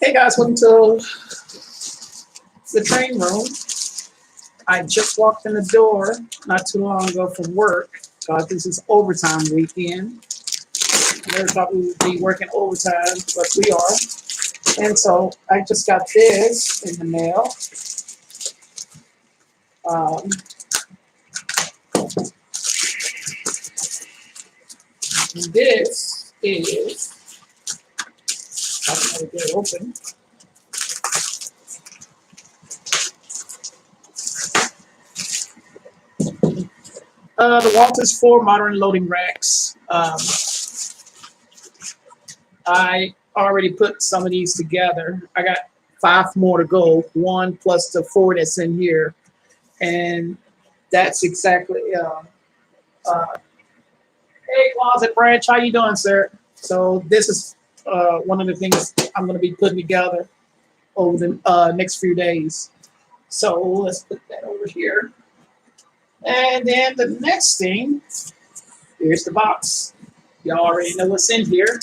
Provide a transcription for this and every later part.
Hey guys, welcome to the train room. I just walked in the door not too long ago from work. This is overtime weekend. I never thought we would be working overtime, but we are. And so I just got this in the mail. Um, this is, I don't know how to get it open. The Walters 4 modern loading racks. I already put some of these together. I got 5 more to go, one plus the 4 that's in here. And that's exactly, uh, hey, Closet Branch, how you doing, sir? So this is one of the things I'm going to be putting together over the next few days. So let's put that over here. And then the next thing, here's the box. Y'all already know what's in here.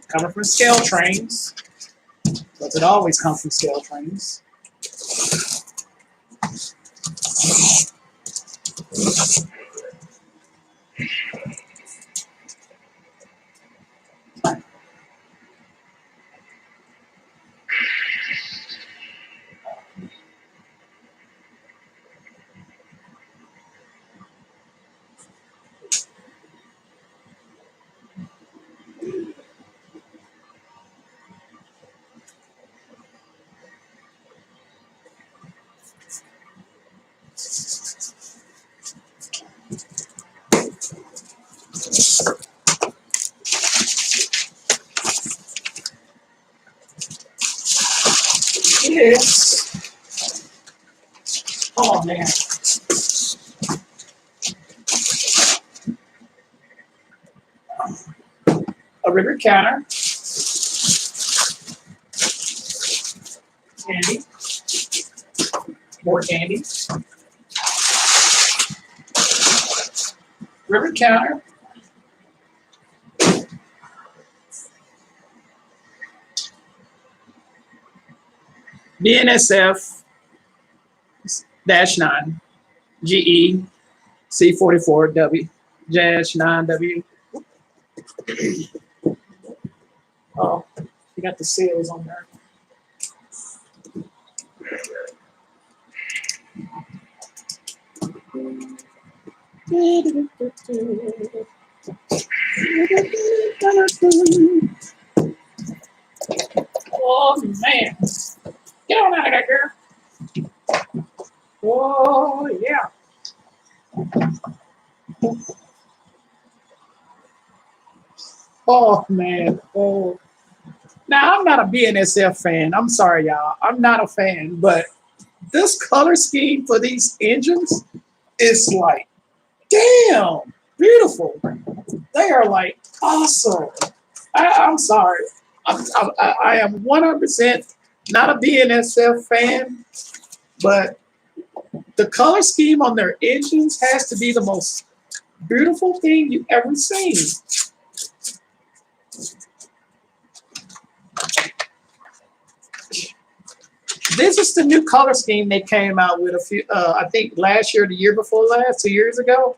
Coming from Scale Trains. Does it always come from Scale Trains? It's, oh man, a river counter, candy, more candy, river counter, BNSF -9, GE C44W -9W. Oh, you got the seals on there. Oh man, get on out of there, girl. Oh yeah. Oh man. Oh. Now I'm not a BNSF fan. I'm sorry, y'all. I'm not a fan, but this color scheme for these engines is like, damn, beautiful. They are like awesome. I'm sorry. I am 100% not a BNSF fan, but the color scheme on their engines has to be the most beautiful thing you've ever seen. This is the new color scheme they came out with a few, I think last year, the year before last, 2 years ago,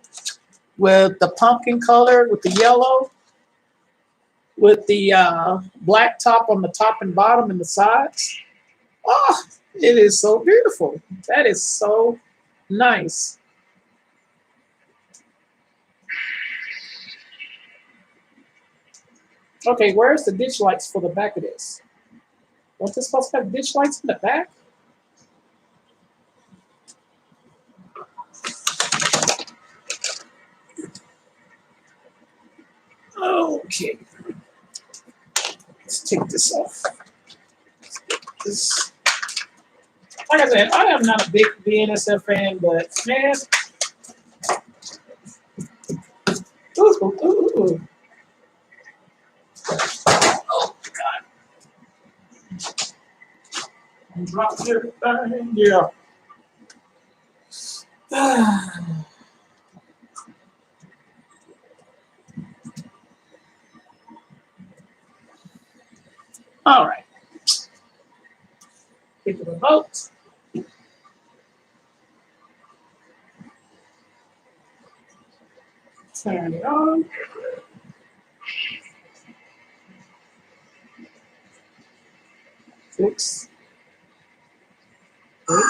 with the pumpkin color, with the yellow, with the black top on the top and bottom and the sides. Oh, it is so beautiful. That is so nice. Okay, where's the ditch lights for the back of this? Wasn't this supposed to have ditch lights in the back? Okay, let's take this off. This, like I said, I am not a big BNSF fan, but man, ooh, ooh, ooh, ooh. Oh God, dropped everything. Yeah. All right. Pick the remote. Turn it on. Fix. Wait.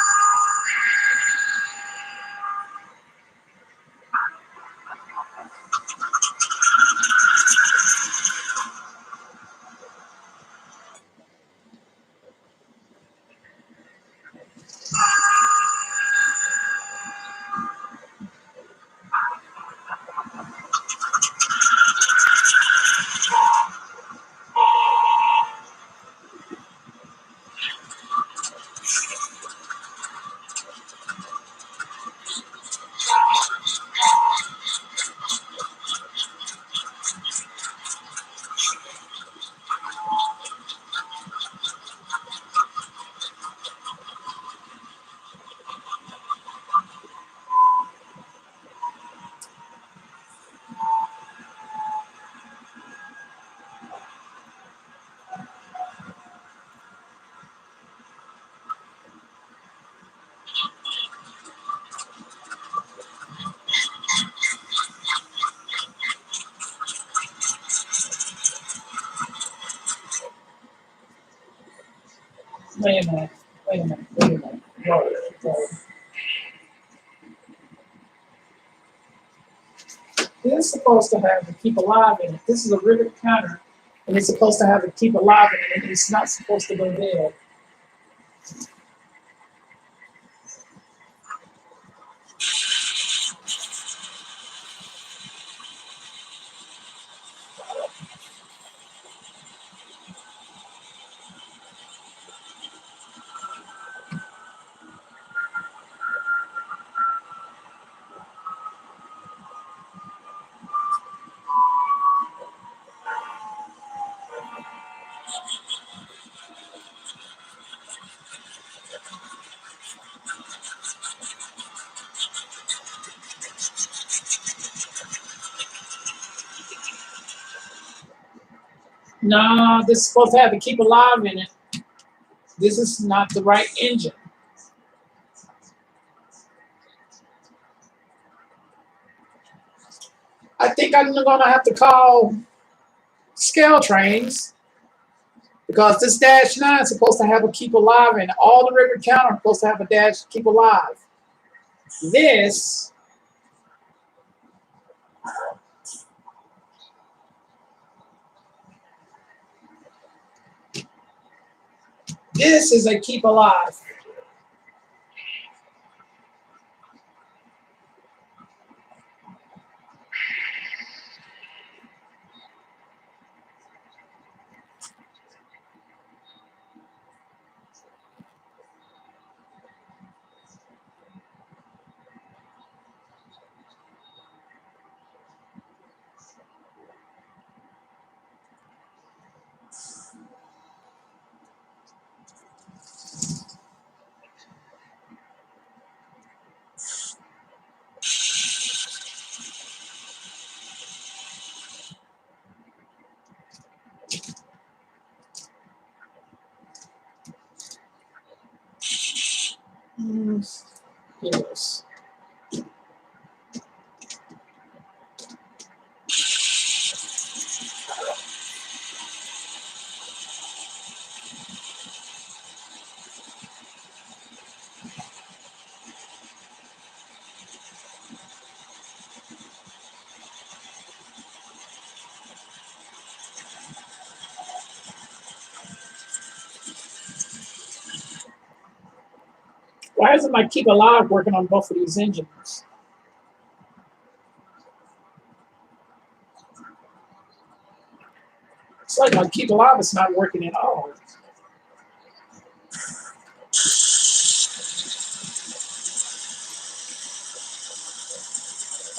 Wait a minute. Wait a minute. Wait a minute. Whoa. This is supposed to have the keep alive in it. This is a rivet counter, and it's supposed to have the keep alive in it. It's not supposed to go dead. No, this is supposed to have the keep alive in it. This is not the right engine. I think I'm going to have to call Scale Trains because this Dash 9 is supposed to have a keep alive in it. All the rivet counter are supposed to have a dash keep alive. This is a keep alive. Yes. Why isn't my keep alive working on both of these engines? It's like my keep alive is not working at all.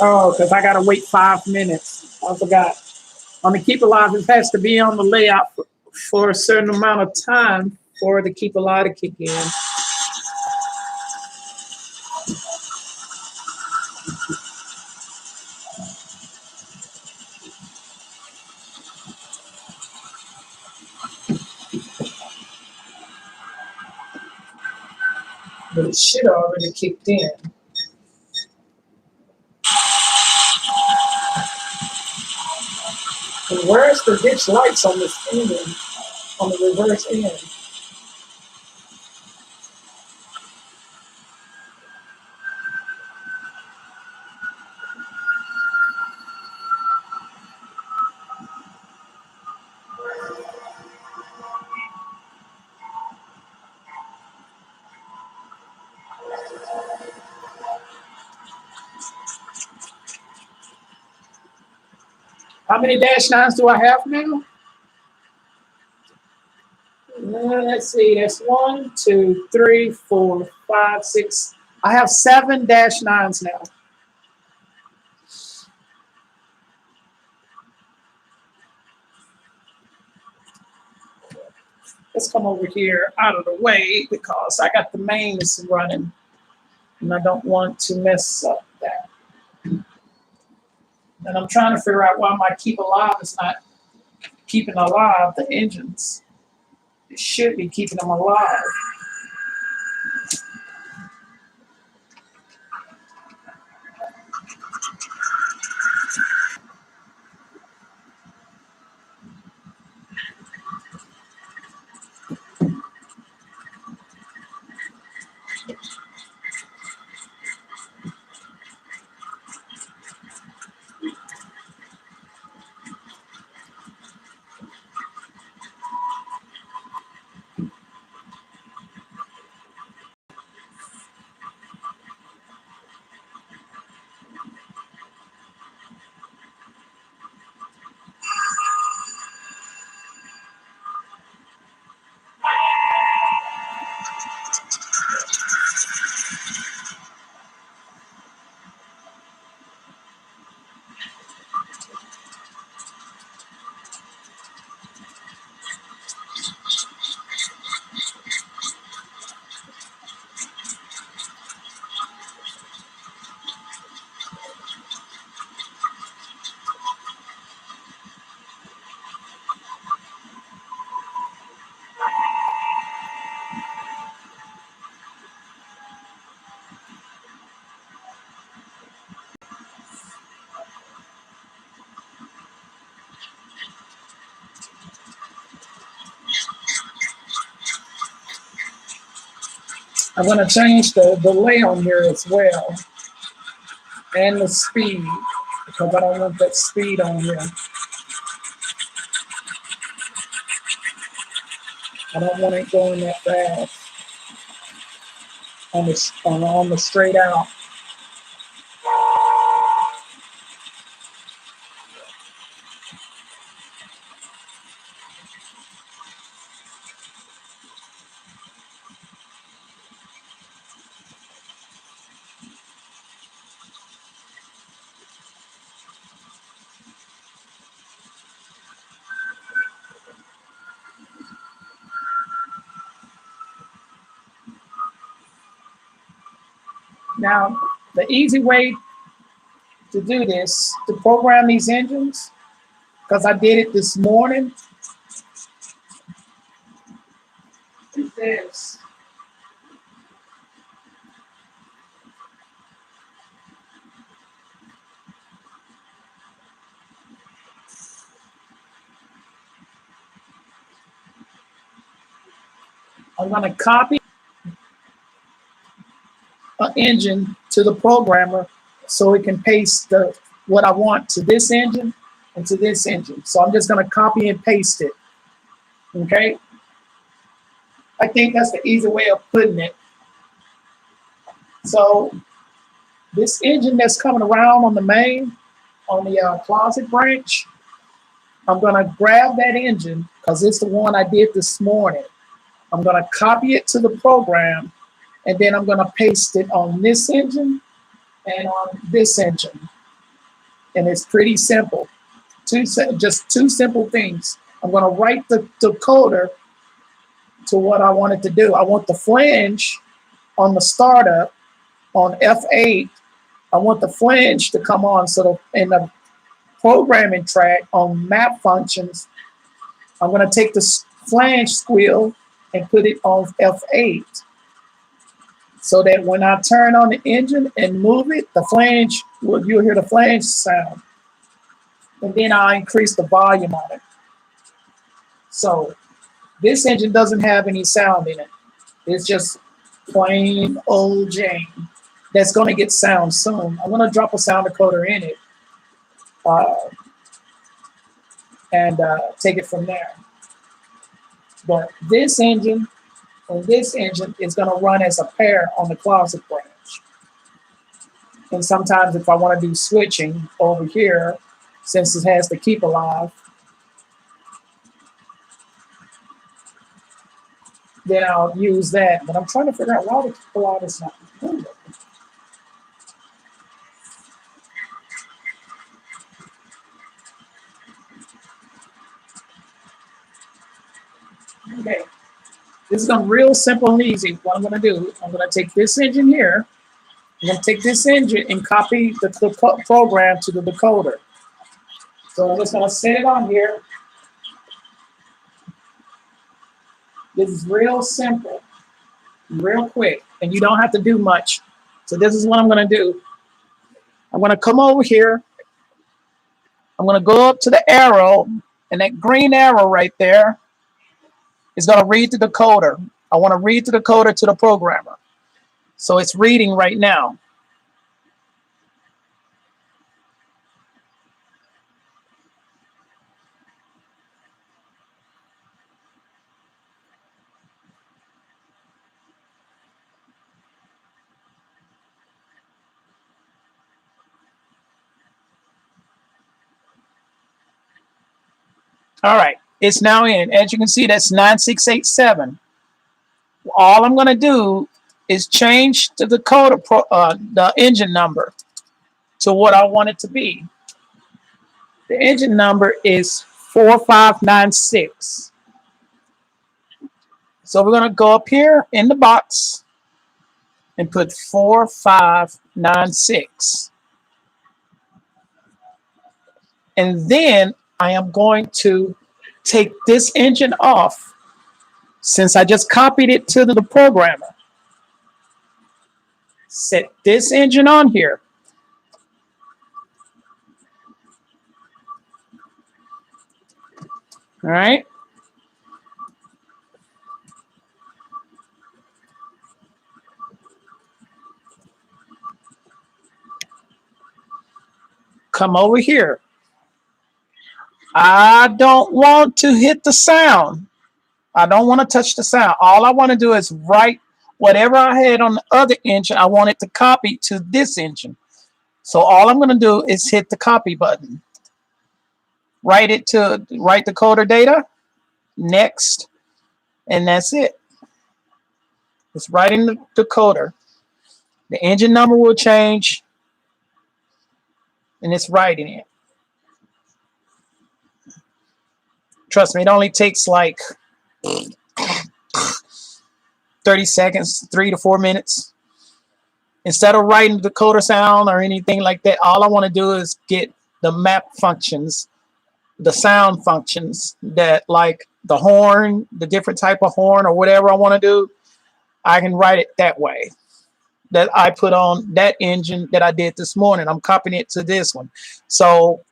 Oh, because I got to wait 5 minutes. I forgot. On the keep alive, it has to be on the layout for a certain amount of time for the keep alive to kick in. but it should have already kicked in. And where's the ditch lights on this engine, on the reverse end? How many -9s do I have now? Let's see, that's 1, 2, 3, 4, 5, 6. I have 7 -9s now. Let's come over here out of the way because I got the mains running and I don't want to mess up that. And I'm trying to figure out why my keep alive is not keeping alive the engines. It should be keeping them alive. I'm going to change the delay on here as well and the speed because I don't want that speed on here. I don't want it going that fast on the straight out. Now, the easy way to do this, to program these engines, because I did it this morning, is this. I'm going to copy an engine to the programmer so it can paste what I want to this engine and to this engine. So I'm just going to copy and paste it. Okay? I think that's the easy way of putting it. So this engine that's coming around on the main, on the closet branch, I'm going to grab that engine because it's the one I did this morning. I'm going to copy it to the program, and then I'm going to paste it on this engine and on this engine. And it's pretty simple. Just two simple things. I'm going to write the decoder to what I want it to do. I want the flange on the startup on F8. I want the flange to come on. So in the programming track on map functions, I'm going to take the flange squeal and put it on F8. so that when I turn on the engine and move it, the flange, well, you'll hear the flange sound. And then I'll increase the volume on it. So this engine doesn't have any sound in it. It's just plain old Jane. That's going to get sound soon. I'm going to drop a sound decoder in it uh, and take it from there. But this engine and this engine is going to run as a pair on the closet branch. And sometimes if I want to do switching over here, since it has the keep alive, then I'll use that. But I'm trying to figure out why the keep alive is not moving. Okay, this is going to be real simple and easy. What I'm going to do, I'm going to take this engine here. I'm going to take this engine and copy the program to the decoder. So I'm just going to set it on here. This is real simple, real quick, and you don't have to do much. So this is what I'm going to do. I'm going to come over here. I'm going to go up to the arrow, and that green arrow right there is going to read the decoder. I want to read the decoder to the programmer. So it's reading right now. All right, it's now in. As you can see, that's 9687. All I'm going to do is change the decoder, the engine number to what I want it to be. The engine number is 4596. So we're going to go up here in the box and put 4596. And then I am going to take this engine off since I just copied it to the programmer. Set this engine on here. All right. Come over here. I don't want to hit the sound. I don't want to touch the sound. All I want to do is write whatever I had on the other engine. I want it to copy to this engine. So all I'm going to do is hit the copy button. Write the coder data. Next. And that's it. It's writing the decoder. The engine number will change. And it's writing it. Trust me, it only takes like 30 seconds, 3 to 4 minutes. Instead of writing the decoder sound or anything like that, all I want to do is get the map functions, the sound functions that like the horn, the different type of horn or whatever I want to do. I can write it that way. That I put on that engine that I did this morning. I'm copying it to this one. So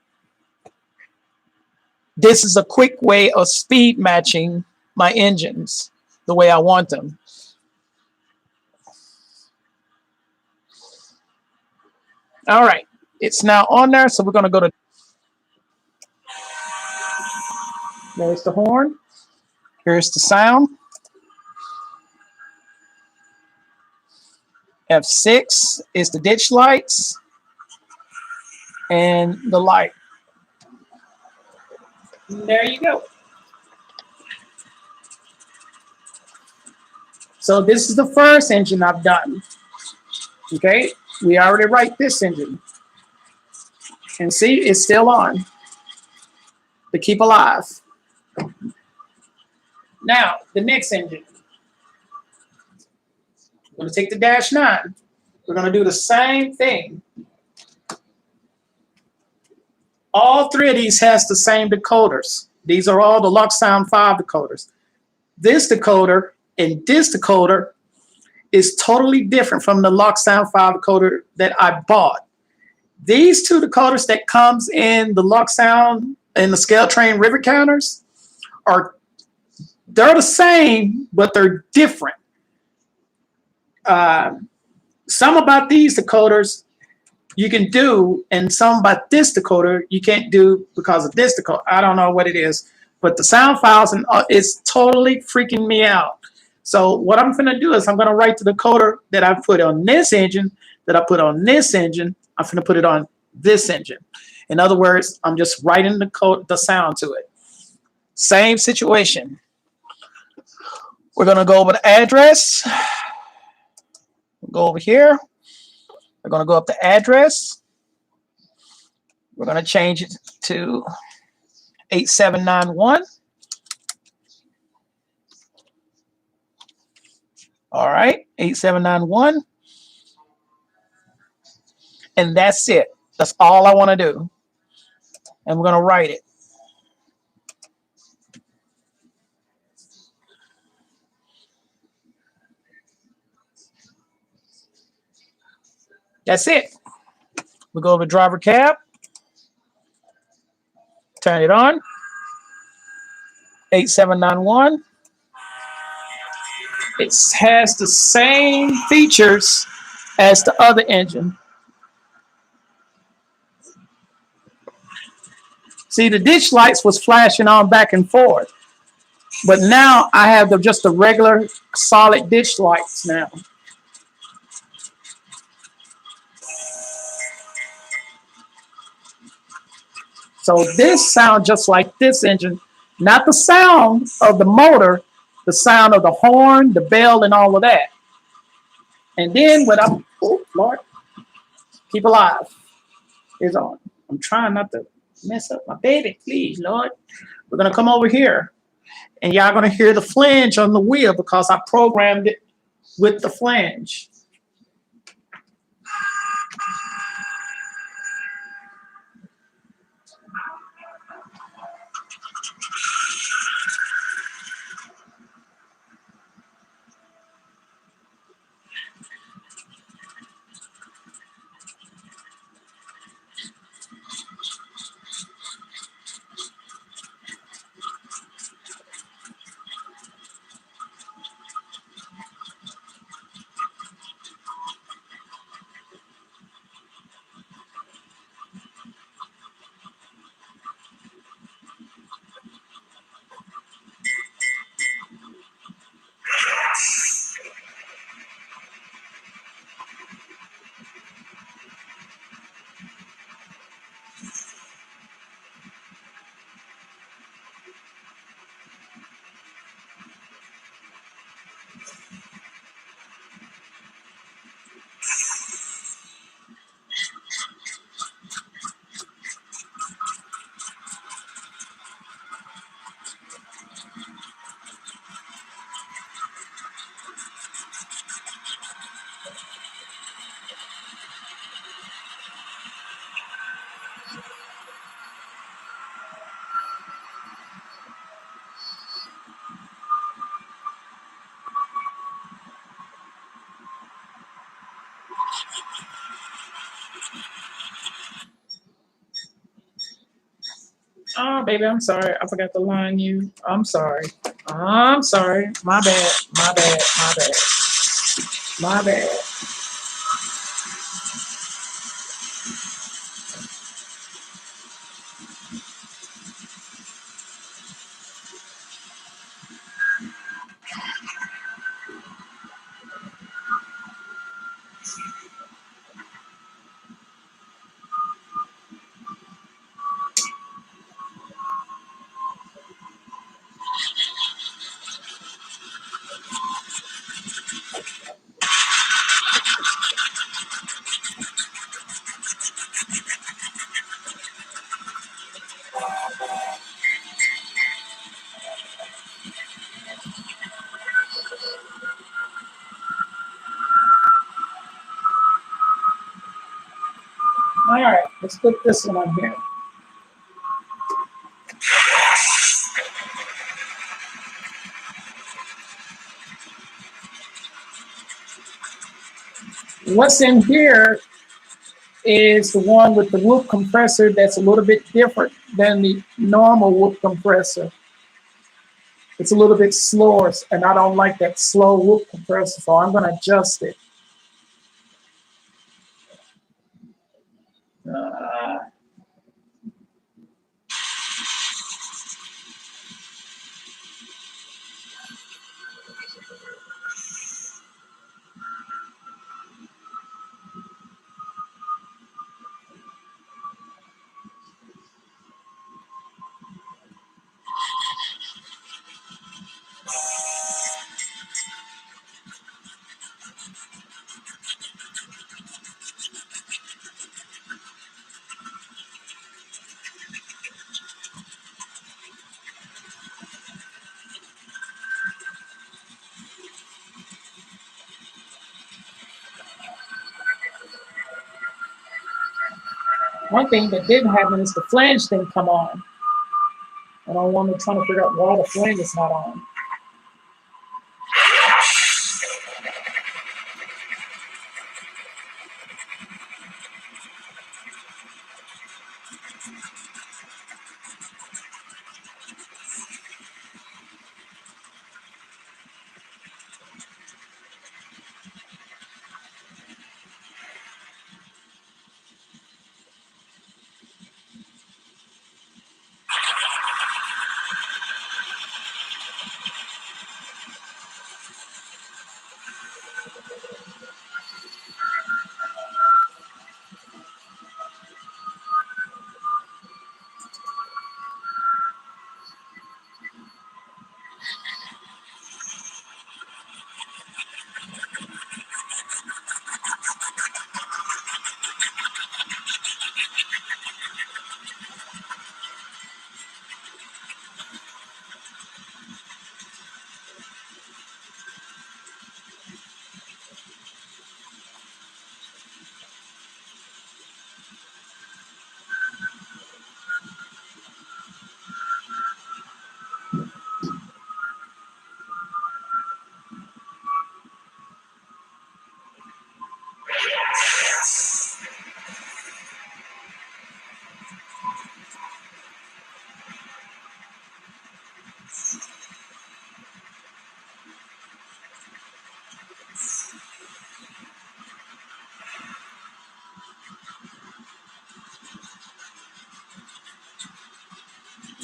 this is a quick way of speed matching my engines the way I want them. All right, it's now on there. So we're going to go to, there's the horn. Here's the sound. F6 is the ditch lights and the light. There you go. So this is the first engine I've done. Okay, we already write this engine. And see, it's still on. To keep alive. Now, the next engine. We're going to take the -9. We're going to do the same thing. All three of these has the same decoders. These are all the Luxsound 5 decoders. This decoder and this decoder is totally different from the Lock Sound 5 decoder that I bought. These two decoders that comes in the Lock Sound and the Scale Train rivet counters they're the same, but they're different. Some about these decoders you can do, and some about this decoder you can't do because of this decoder. I don't know what it is, but the sound files and it's totally freaking me out. So what I'm going to do is I'm going to write the decoder that I put on this engine, that I put on this engine. I'm going to put it on this engine. In other words, I'm just writing the sound to it. Same situation. We're going to go over the address. Go over here. We're going to go up the address. We're going to change it to 8791. All right, 8791. And that's it. That's all I want to do. And we're going to write it. That's it. We go to driver cab. Turn it on. 8791. It has the same features as the other engine. See, the ditch lights was flashing on back and forth. But now I have just the regular solid ditch lights now. So this sounds just like this engine, not the sound of the motor, the sound of the horn, the bell, and all of that. And then what I'm, oh Lord, keep alive is on. I'm trying not to mess up my baby, please, Lord. We're gonna come over here, and y'all gonna hear the flange on the wheel because I programmed it with the flange. Oh, baby, I'm sorry. I forgot to line you. I'm sorry. I'm sorry. My bad. My bad. My bad. My bad. All right, let's put this one on here. What's in here is the one with the whoop compressor that's a little bit different than the normal whoop compressor. It's a little bit slower, and I don't like that slow whoop compressor, so I'm going to adjust it. Uh, One thing that didn't happen is the flange didn't come on. And I want to try to figure out why the flange is not on.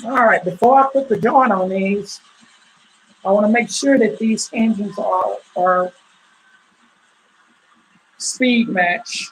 All right, before I put the joint on these, I want to make sure that these engines are speed match.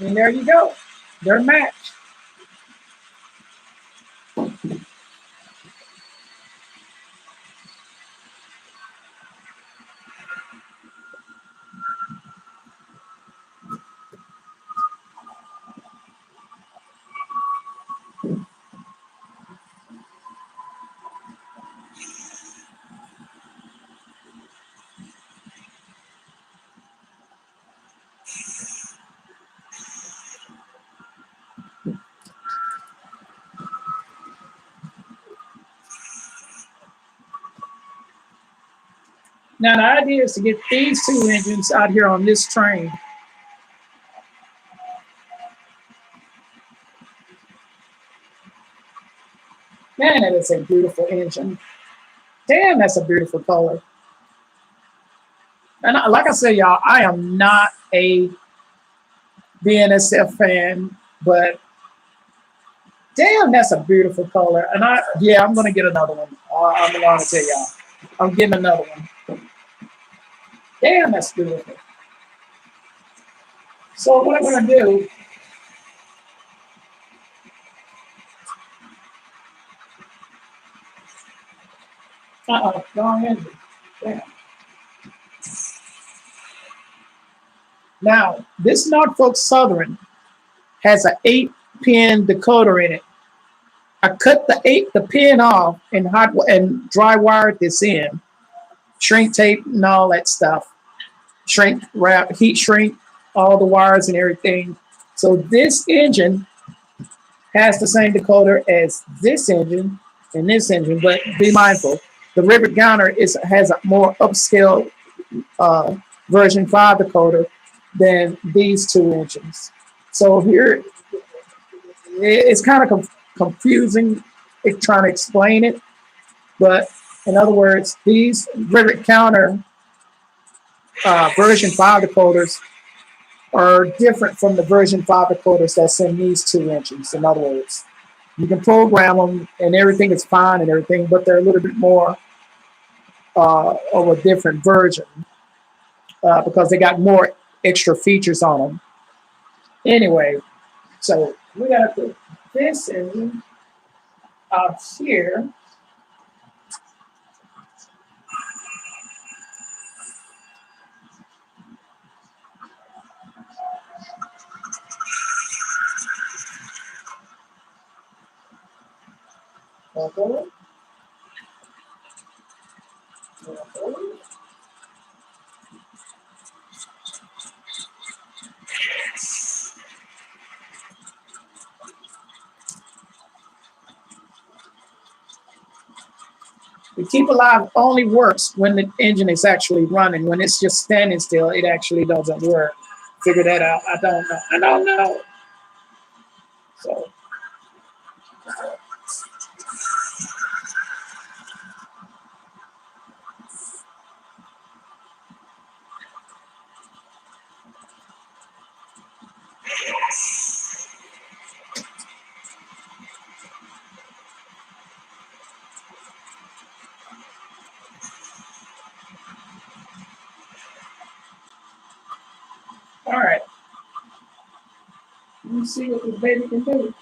And there you go. They're matched. Now, the idea is to get these two engines out here on this train. Man, that is a beautiful engine. Damn, that's a beautiful color. And like I said, y'all, I am not a BNSF fan, but damn, that's a beautiful color. And I'm going to get another one. I'm going to tell y'all. I'm getting another one. Damn, that's good. So what I'm going to do, wrong engine. Damn. Now, this Norfolk Southern has an 8-pin decoder in it. I cut the pin off and dry wired this in, shrink tape and all that stuff, shrink wrap, heat shrink, all the wires and everything. So this engine has the same decoder as this engine and this engine, but be mindful, the Rivet Gowner has a more upscale version 5 decoder than these two engines. So here, it's kind of confusing trying to explain it, but in other words, these Rivet Counter version 5 decoders are different from the version 5 decoders that's in these two engines. In other words, you can program them and everything is fine and everything, but they're a little bit more of a different version because they got more extra features on them. Anyway, so we got to put this engine out here. Okay. The keep alive only works when the engine is actually running. When it's just standing still, it actually doesn't work. Figure that out. I don't know. I don't know. So, all right. Let me see what this baby can do.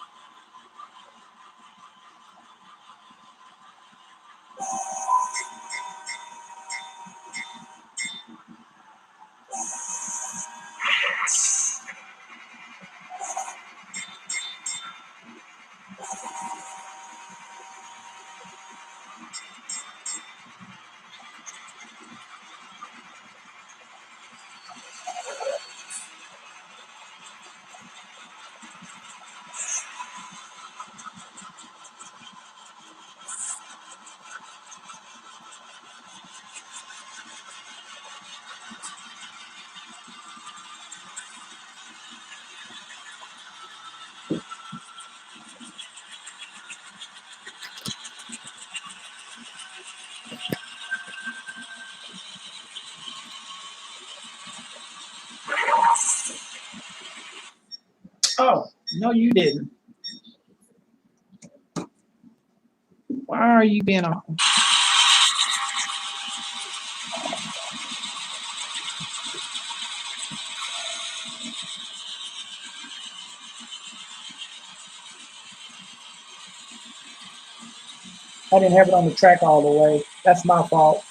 Oh, no, you didn't. Why are you being on? I didn't have it on the track all the way. That's my fault.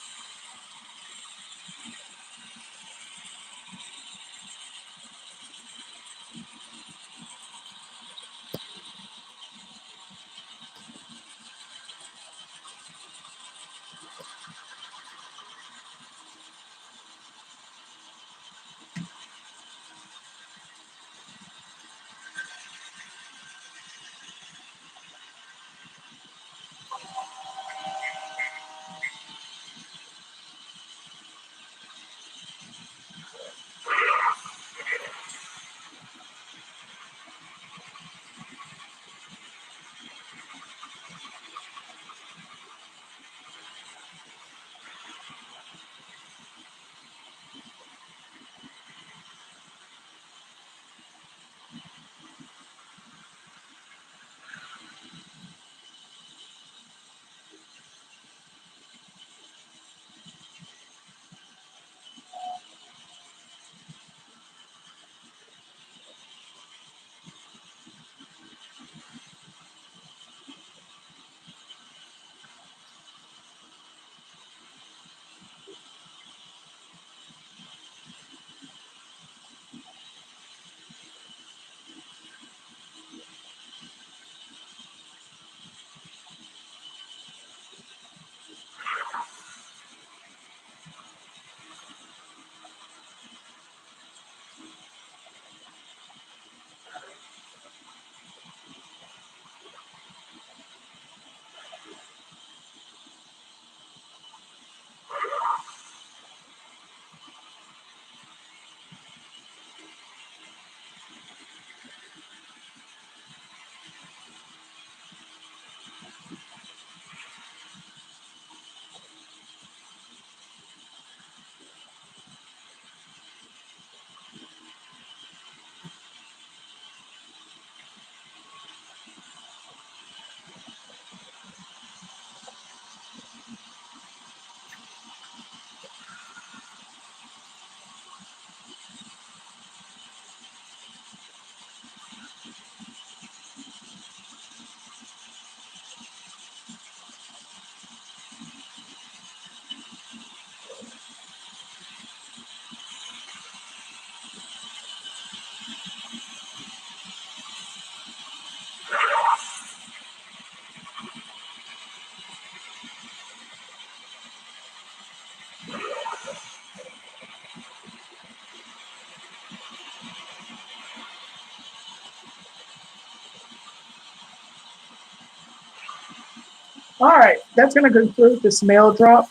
All right, that's gonna conclude this mail drop.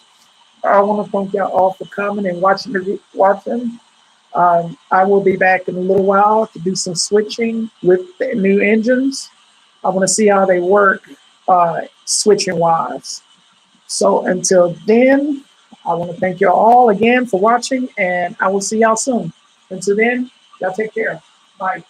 I want to thank y'all all for coming and watching. I will be back in a little while to do some switching with the new engines. I want to see how they work switching wise. So until then, I want to thank you all again for watching, and I will see y'all soon. Until then, y'all take care. Bye.